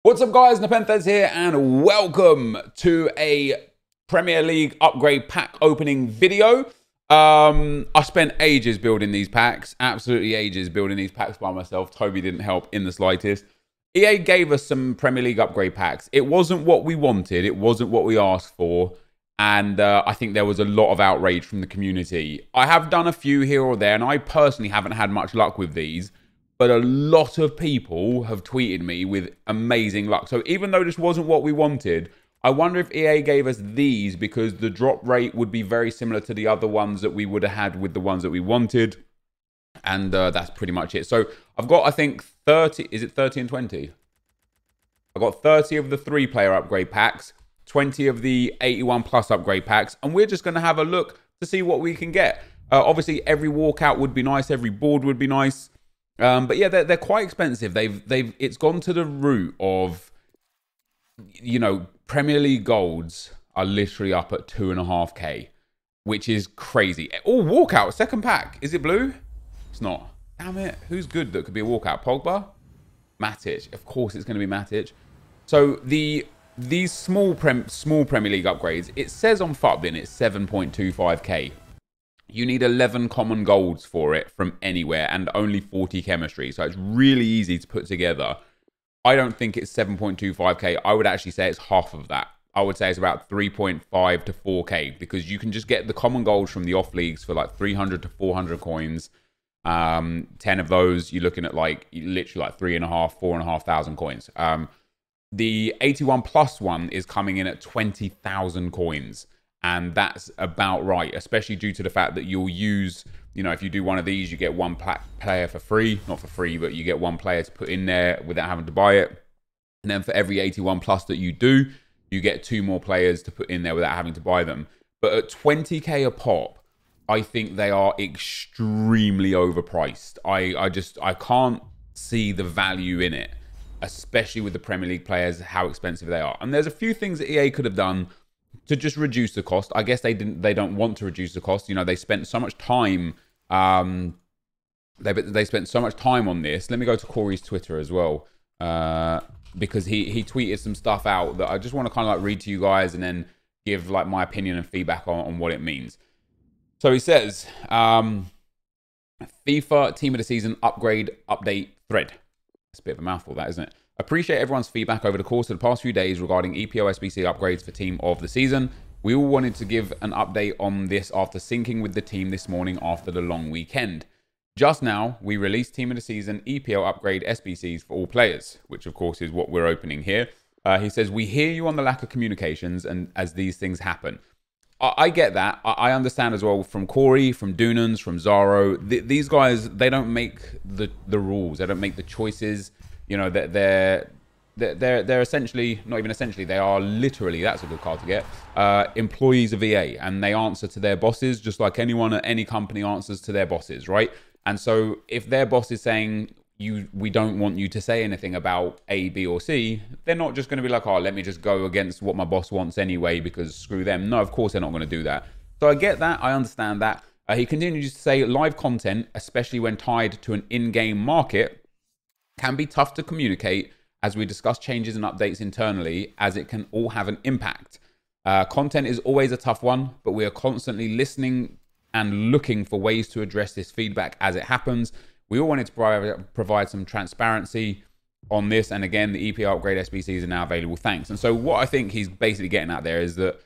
What's up, guys? NepentheZ here, and welcome to a Premier League upgrade pack opening video. I spent ages building these packs, absolutely ages building these packs by myself. Toby didn't help in the slightest. EA gave us some Premier League upgrade packs. It wasn't what we wanted, it wasn't what we asked for, and I think there was a lot of outrage from the community. I have done a few here or there, and I personally haven't had much luck with these. But a lot of people have tweeted me with amazing luck. So even though this wasn't what we wanted, I wonder if EA gave us these because the drop rate would be very similar to the other ones that we would have had with the ones that we wanted. And that's pretty much it. So I've got, I think, 30. Is it 30 and 20? I've got 30 of the 3-player upgrade packs, 20 of the 81 plus upgrade packs. And we're just going to have a look to see what we can get. Obviously, every walkout would be nice. Every board would be nice. But yeah, they're quite expensive. It's gone to the route of, you know, Premier League golds are literally up at 2.5k, which is crazy. Oh, walkout, second pack. Is it blue? It's not. Damn it. Who's good that could be a walkout? Pogba? Matic. Of course it's going to be Matic. So these small Premier League upgrades, it says on FUTBin it's 7.25k. You need 11 common golds for it from anywhere and only 40 chemistry. So it's really easy to put together. I don't think it's 7.25k. I would actually say it's half of that. I would say it's about 3.5 to 4k because you can just get the common golds from the off leagues for like 300 to 400 coins. 10 of those, you're looking at like literally like 4,500 coins. The 81 plus one is coming in at 20,000 coins. And that's about right, especially due to the fact that you'll use, you know, if you do one of these, you get one player for free. Not for free, but you get one player to put in there without having to buy it. And then for every 81 plus that you do, you get 2 more players to put in there without having to buy them. But at 20k a pop, I think they are extremely overpriced. I can't see the value in it, especially with the Premier League players, how expensive they are. And there's a few things that EA could have done to just reduce the cost. I guess they don't want to reduce the cost. You know, they spent so much time. They spent so much time on this. Let me go to Corey's Twitter as well, because he tweeted some stuff out that I just want to kind of like read to you guys and then give like my opinion and feedback on what it means. So he says, FIFA Team of the Season upgrade update thread. That's a bit of a mouthful, that, isn't it? Appreciate everyone's feedback over the course of the past few days regarding EPL SBC upgrades for Team of the Season. We all wanted to give an update on this after syncing with the team this morning after the long weekend. Just now, we released Team of the Season EPL upgrade SBCs for all players, which of course is what we're opening here. He says, we hear you on the lack of communications and as these things happen. I get that. I understand as well from Corey, from Dunans, from Zaro. These guys, they don't make the rules. They don't make the choices. You know, they're essentially, not even essentially, they are literally, that's a good card to get, employees of EA, and they answer to their bosses just like anyone at any company answers to their bosses, right? And so if their boss is saying, we don't want you to say anything about A, B, or C, they're not just going to be like, oh, let me just go against what my boss wants anyway because screw them. No, of course they're not going to do that. So I get that, I understand that. He continues to say live content, especially when tied to an in-game market, can be tough to communicate as we discuss changes and updates internally, as it can all have an impact. Content is always a tough one, but we are constantly listening and looking for ways to address this feedback as it happens. We all wanted to provide some transparency on this. And again, the EPL upgrade SBCs are now available. Thanks. And so what I think he's basically getting at there is that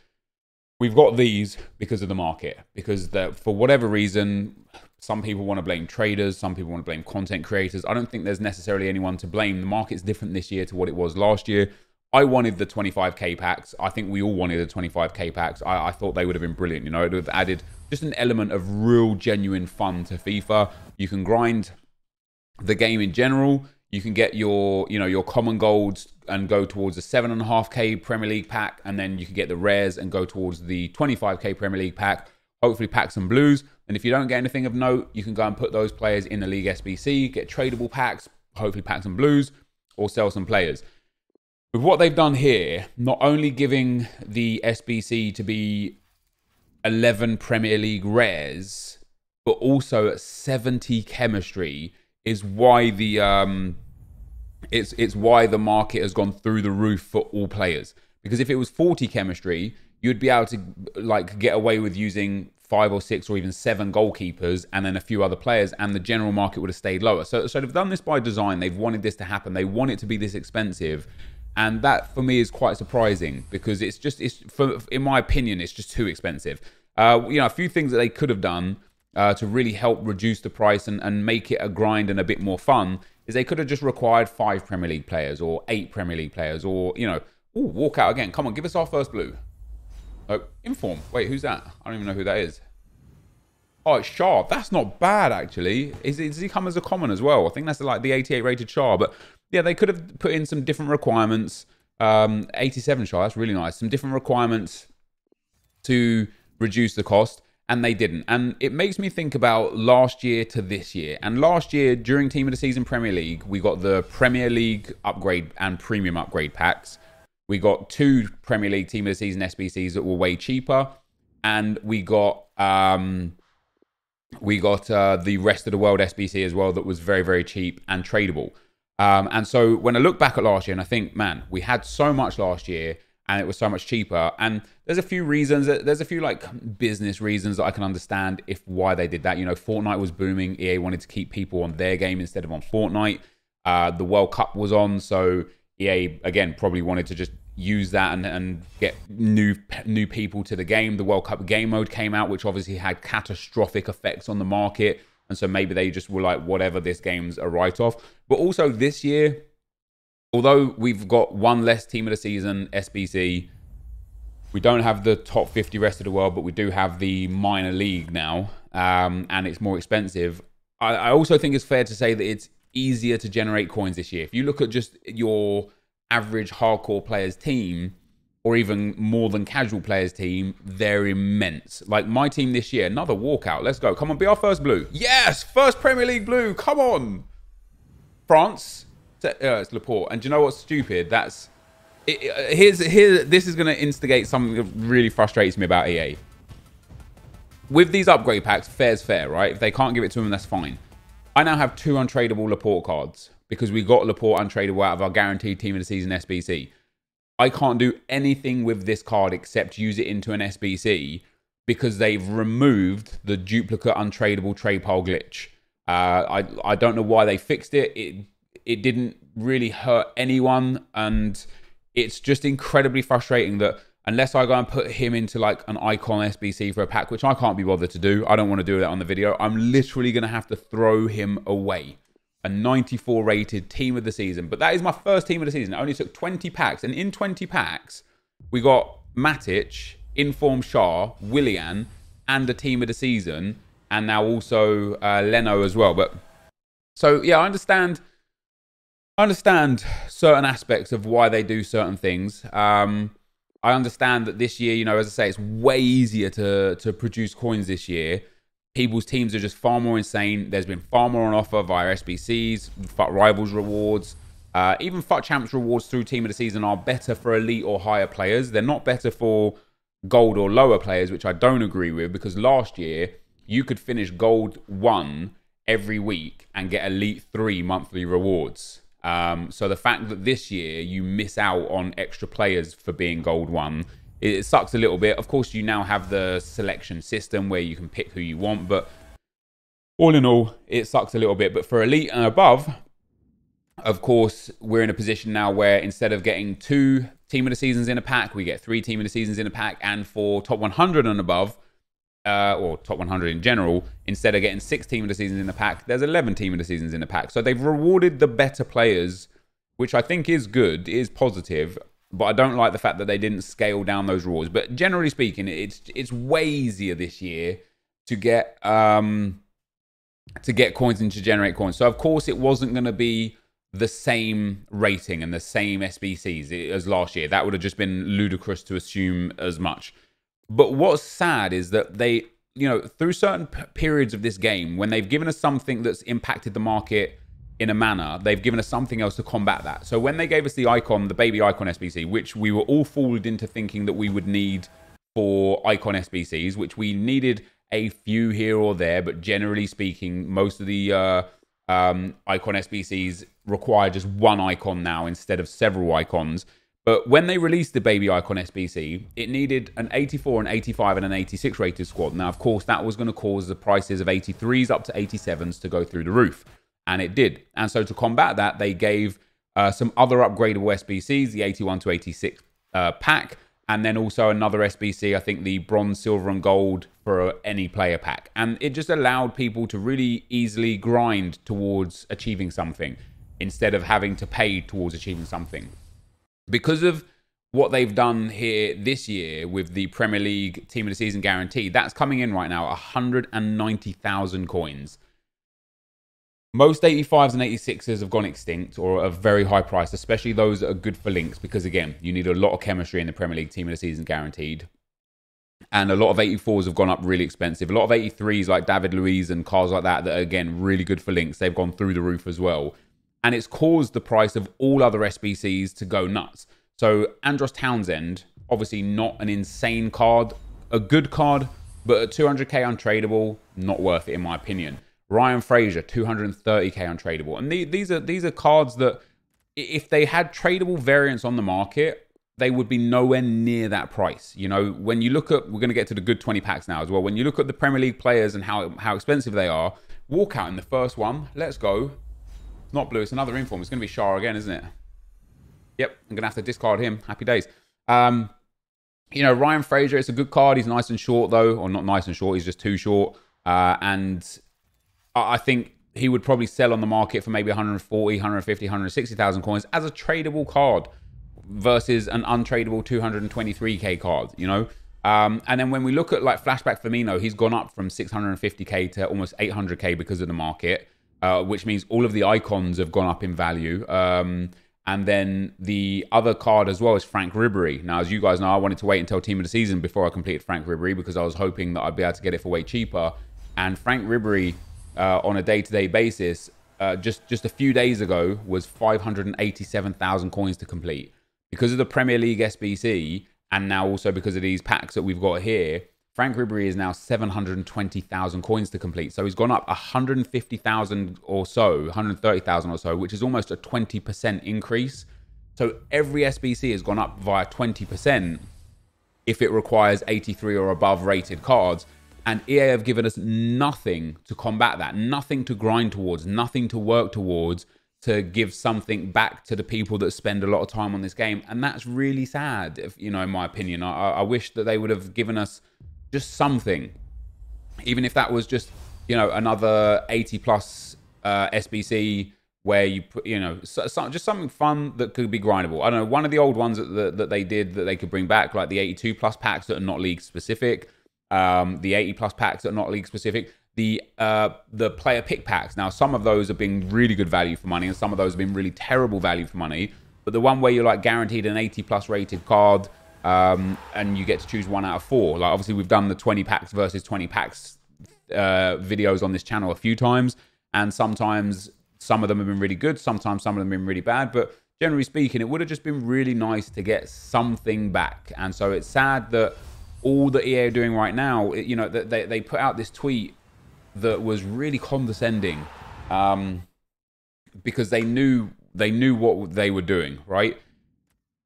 we've got these because of the market, because for whatever reason, some people want to blame traders, some people want to blame content creators. I don't think there's necessarily anyone to blame. The market's different this year to what it was last year. I wanted the 25k packs. I think we all wanted the 25k packs. I thought they would have been brilliant. You know, it would have added just an element of real, genuine fun to FIFA. You can grind the game in general. You can get your, you know, your common golds and go towards the 7.5k Premier League pack, and then you can get the rares and go towards the 25k Premier League pack. Hopefully pack some blues. And if you don't get anything of note, you can go and put those players in the League SBC, get tradable packs, hopefully pack some blues, or sell some players. With what they've done here, not only giving the SBC to be 11 Premier League rares, but also at 70 chemistry is why the It's why the market has gone through the roof for all players. Because if it was 40 chemistry, you'd be able to like get away with using 5 or 6 or even 7 goalkeepers and then a few other players, and the general market would have stayed lower. So they've done this by design. They've wanted this to happen. They want it to be this expensive. And that for me is quite surprising, because in my opinion, it's just too expensive. A few things that they could have done to really help reduce the price and make it a grind and a bit more fun is they could have just required 5 Premier League players or 8 Premier League players, or, walk out again. Come on, give us our first blue. Oh, Inform. Wait, who's that? I don't even know who that is. Oh, it's Shah. That's not bad, actually. Does he come as a common as well? I think that's like the 88 rated Shah. But yeah, they could have put in some different requirements. 87 Shah, that's really nice. Some different requirements to reduce the cost, and they didn't. And it makes me think about last year to this year. And last year, during Team of the Season Premier League, we got the Premier League upgrade and Premium upgrade packs. We got 2 Premier League Team of the Season SBCs that were way cheaper, and we got the Rest of the World SBC as well that was very, very cheap and tradable. And so when I look back at last year, and I think, man, we had so much last year and it was so much cheaper. And there's a few reasons. There's a few like business reasons that I can understand why they did that. Fortnite was booming. EA wanted to keep people on their game instead of on Fortnite. The World Cup was on, so EA again probably wanted to just use that and get new people to the game. The World Cup game mode came out, which obviously had catastrophic effects on the market, and so maybe they just were like, whatever, this game's a write-off. But also this year, although we've got 1 less Team of the Season SBC, we don't have the top 50 Rest of the World, but we do have the minor league now, and it's more expensive. I also think it's fair to say that it's easier to generate coins this year. If you look at just your average hardcore players team, or even more than casual players team, they're immense. Like my team this year, another walkout. Let's go. Come on, be our first blue. Yes, first Premier League blue. Come on. France. It's Laporte. And do you know what's stupid? This is going to instigate something that really frustrates me about EA. With these upgrade packs, fair's fair, right? If they can't give it to them, that's fine. I now have 2 untradeable Laporte cards because we got Laporte untradeable out of our guaranteed Team of the Season SBC. I can't do anything with this card except use it into an SBC because they've removed the duplicate untradeable trade pile glitch. I don't know why they fixed it. It didn't really hurt anyone, and it's just incredibly frustrating that unless I go and put him into like an icon SBC for a pack, which I can't be bothered to do, I don't want to do that on the video, I'm literally going to have to throw him away. A 94 rated Team of the Season. But that is my first Team of the Season. It only took 20 packs. And in 20 packs, we got Matic, Inform Shah, Willian, and a Team of the Season. And now also Leno as well. But so, yeah, I understand certain aspects of why they do certain things. I understand that this year, as I say, it's way easier to produce coins this year. People's teams are just far more insane. There's been far more on offer via SBCs, FUT Rivals rewards. Even FUT Champs rewards through Team of the Season are better for elite or higher players. They're not better for gold or lower players, which I don't agree with, because last year you could finish gold 1 every week and get elite 3 monthly rewards. So the fact that this year you miss out on extra players for being gold 1, it sucks a little bit. Of course, you now have the selection system where you can pick who you want, but all in all, it sucks a little bit. But for elite and above, of course, we're in a position now where instead of getting 2 Team of the Seasons in a pack, we get 3 Team of the Seasons in a pack. And for top 100 and above, or top 100 in general, instead of getting 6 Team of the Seasons in a pack, there's 11 Team of the Seasons in a pack. So they've rewarded the better players, which I think is good, is positive. But I don't like the fact that they didn't scale down those rewards. But generally speaking, it's way easier this year to get coins and to generate coins. So of course it wasn't going to be the same rating and the same SBCs as last year. That would have just been ludicrous to assume as much. But what's sad is that they, through certain periods of this game, when they've given us something that's impacted the market in a manner, they've given us something else to combat that. So when they gave us the icon, the baby icon SBC, which we were all fooled into thinking that we would need for icon SBCs, which we needed a few here or there, but generally speaking, most of the icon SBCs require just one icon now instead of several icons. But when they released the baby icon SBC, it needed an 84, an 85, and an 86 rated squad. Now, of course, that was going to cause the prices of 83s up to 87s to go through the roof. And it did. And so to combat that, they gave some other upgradable SBCs, the 81 to 86 pack, and then also another SBC, I think the bronze, silver, and gold for any player pack. And it just allowed people to really easily grind towards achieving something instead of having to pay towards achieving something. Because of what they've done here this year with the Premier League Team of the Season guarantee, that's coming in right now, 190,000 coins. Most 85s and 86s have gone extinct or are very high priced, especially those that are good for links, because again, you need a lot of chemistry in the Premier League Team of the Season guaranteed. And a lot of 84s have gone up really expensive. A lot of 83s like David Luiz and cars like that are, again, really good for links. They've gone through the roof as well. And it's caused the price of all other SBCs to go nuts. So Andros Townsend, obviously not an insane card, a good card, but at 200k untradeable, not worth it in my opinion. Ryan Fraser, 230k untradeable. And these are cards that if they had tradable variants on the market, they would be nowhere near that price. You know, when you look at, we're going to get to the good 20 packs now as well. When you look at the Premier League players and how expensive they are, walkout in the first one, let's go. Not blue, it's another inform. It's going to be Shah again, isn't it? Yep, I'm going to have to discard him. Happy days. You know, Ryan Fraser, it's a good card. He's nice and short, though. Or not nice and short, he's just too short. And I think he would probably sell on the market for maybe 140, 150, 160,000 coins as a tradable card versus an untradeable 223k card, you know? And then when we look at like Flashback Firmino, he's gone up from 650k to almost 800k because of the market. Which means all of the icons have gone up in value. And then the other card as well is Frank Ribery. Now, as you guys know, I wanted to wait until Team of the Season before I completed Frank Ribery because I was hoping that I'd be able to get it for way cheaper. And Frank Ribery, on a day-to-day basis, just a few days ago, was 587,000 coins to complete. Because of the Premier League SBC, and now also because of these packs that we've got here, Frank Ribery is now 720,000 coins to complete. So he's gone up 150,000 or so, 130,000 or so, which is almost a 20% increase. So every SBC has gone up via 20% if it requires 83 or above rated cards. And EA have given us nothing to combat that, nothing to grind towards, nothing to work towards to give something back to the people that spend a lot of time on this game. And that's really sad, if, you know, in my opinion. I wish that they would have given us just something, even if that was just, you know, another 80 plus SBC where you put, you know, just something fun that could be grindable. I don't know, one of the old ones that they did that they could bring back, like the 82 plus packs that are not league specific, the 80 plus packs that are not league specific, the player pick packs. Now, some of those have been really good value for money and some of those have been really terrible value for money. But the one where you're like guaranteed an 80 plus rated card, and you get to choose 1 out of 4. Like, obviously we've done the 20 packs versus 20 packs videos on this channel a few times, and sometimes some of them have been really good, sometimes some of them have been really bad, but generally speaking, it would have just been really nice to get something back. And so it's sad that all that EA are doing right now, you know, that they put out this tweet that was really condescending, because they knew what they were doing, right?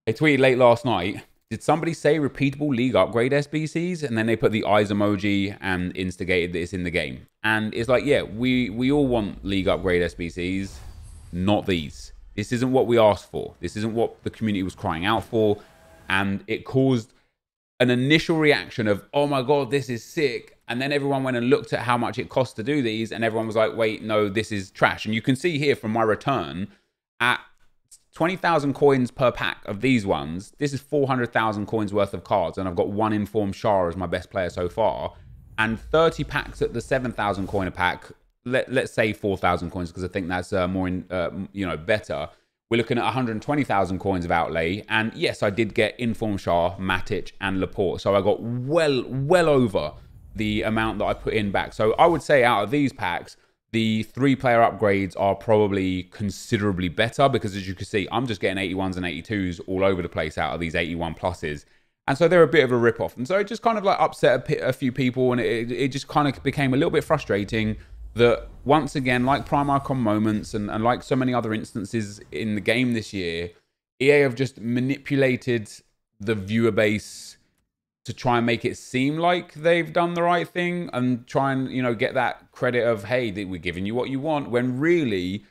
They tweeted late last night, did somebody say repeatable league upgrade SBCs? And then they put the eyes emoji and instigated this in the game. And it's like, yeah, we all want league upgrade SBCs, not these. This isn't what we asked for. This isn't what the community was crying out for. And it caused an initial reaction of, oh my God, this is sick. And then everyone went and looked at how much it costs to do these. And everyone was like, wait, no, this is trash. And you can see here from my return at 20,000 coins per pack of these ones. This is 400,000 coins worth of cards. And I've got one informed Shah as my best player so far. And 30 packs at the 7,000 coin a pack. Let's say 4,000 coins because I think that's more, better. We're looking at 120,000 coins of outlay. And yes, I did get informed Shah, Matic and Laporte. So I got well over the amount that I put in back. So I would say out of these packs, the 3-player upgrades are probably considerably better because, as you can see, I'm just getting 81s and 82s all over the place out of these 81 pluses. And so they're a bit of a rip-off. And so it just kind of like upset a few people, and it just kind of became a little bit frustrating that once again, like Prime Icon Moments and like so many other instances in the game this year, EA have just manipulated the viewer base to try and make it seem like they've done the right thing and try and, you know, get that credit of, hey, we're giving you what you want, when really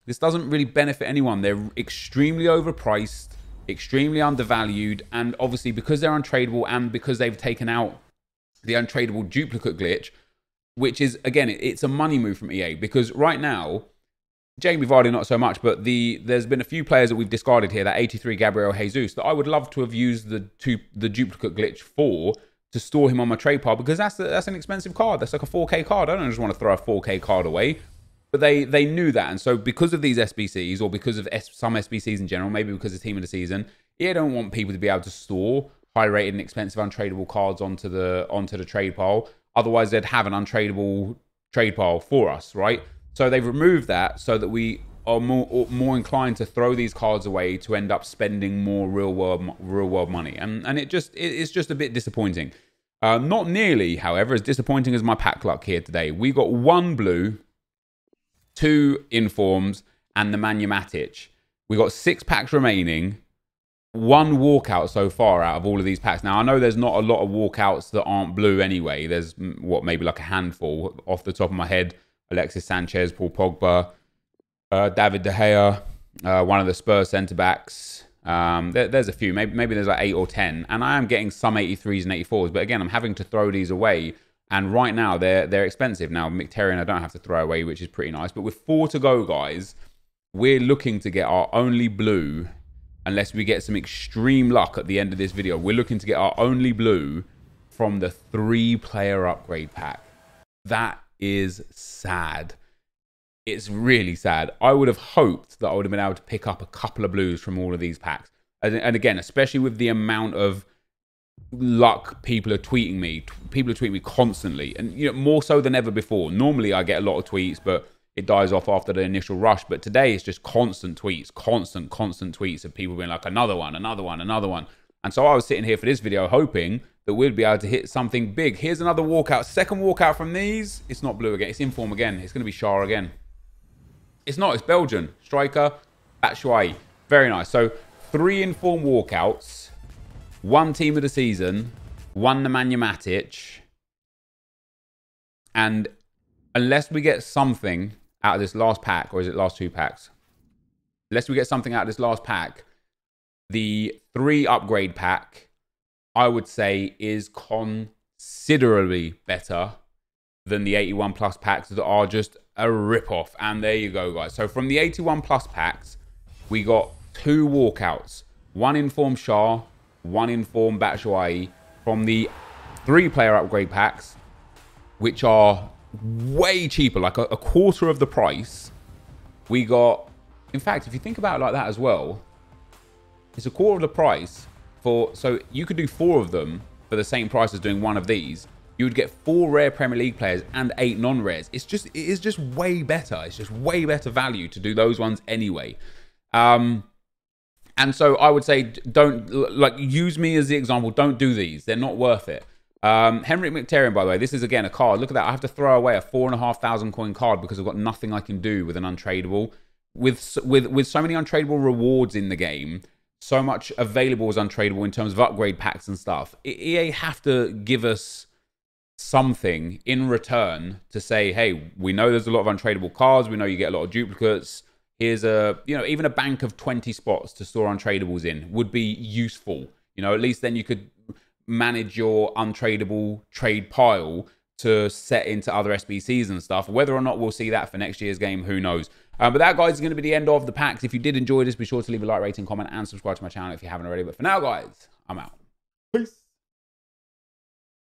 this doesn't really benefit anyone. They're extremely overpriced, extremely undervalued, and obviously because they're untradeable and because they've taken out the untradeable duplicate glitch, which is, again, it's a money move from EA, because right now, Jamie Vardy not so much, but there's been a few players that we've discarded here, that 83 Gabriel Jesus, that I would love to have used the duplicate glitch for, to store him on my trade pile, because that's an expensive card. That's like a 4K card. I don't just want to throw a 4K card away. But they knew that, and so because of these SBCs, or because of some SBCs in general, maybe because of Team of the Season, EA don't want people to be able to store high-rated and expensive untradeable cards onto the trade pile. Otherwise, they'd have an untradeable trade pile for us, right? So they've removed that so that we are more inclined to throw these cards away to end up spending more real world money, and it's just a bit disappointing. Not nearly, however, as disappointing as my pack luck here today. We got 1 blue, 2 informs, and the Nemanja Matic. We got 6 packs remaining. 1 walkout so far out of all of these packs. Now, I know there's not a lot of walkouts that aren't blue anyway. There's, maybe like a handful off the top of my head. Alexis Sanchez, Paul Pogba, David De Gea, one of the Spurs centre-backs. There's a few. Maybe there's like 8 or 10. And I am getting some 83s and 84s. But again, I'm having to throw these away. And right now, they're expensive. Now, Mkhitaryan I don't have to throw away, which is pretty nice. But with 4 to go, guys, we're looking to get our only blue, unless we get some extreme luck at the end of this video. We're looking to get our only blue from the 3-player upgrade pack. That is sad. It's really sad. I would have hoped that I would have been able to pick up a couple of blues from all of these packs. And again, especially with the amount of luck people are tweeting me. People are tweeting me constantly, and you know, more so than ever before. Normally I get a lot of tweets, but it dies off after the initial rush. But today it's just constant tweets, constant tweets of people being like, another one. And so I was sitting here for this video hoping that we'd be able to hit something big. Here's another walkout. Second walkout from these. It's not blue again. It's inform again. It's going to be Shah again. It's not. It's Belgian. Striker, Batshuayi. Very nice. So 3 inform walkouts. 1 Team of the Season. 1 Nemanja Matic. And unless we get something out of this last pack, or is it last 2 packs? Unless we get something out of this last pack, the 3 upgrade pack, I would say, is considerably better than the 81 plus packs that are just a rip-off. And there you go, guys. So from the 81 plus packs, we got 2 walkouts. 1 inform Shah, 1 inform Batshuayi. From the 3-player upgrade packs, which are way cheaper, like a quarter of the price, we got, in fact, if you think about it like that as well, it's a quarter of the price for, so you could do 4 of them for the same price as doing 1 of these. You would get 4 rare Premier League players and 8 non-rares. It is just way better. It's just way better value to do those ones anyway. And so I would say, don't, like, use me as the example. Don't do these. They're not worth it. Henrik Mkhitaryan, by the way, this is again a card. Look at that. I have to throw away a 4,500 coin card because I've got nothing I can do with an untradeable. With so many untradeable rewards in the game, so much available as untradeable in terms of upgrade packs and stuff, EA have to give us something in return to say, hey, we know there's a lot of untradeable cards. We know you get a lot of duplicates. Here's a, you know, even a bank of 20 spots to store untradeables in would be useful. You know, at least then you could manage your untradeable trade pile to set into other SBCs and stuff. Whether or not we'll see that for next year's game, who knows? But that, guys, is going to be the end of the packs. If you did enjoy this, be sure to leave a like, rating, comment, and subscribe to my channel if you haven't already. But for now, guys, I'm out. Peace.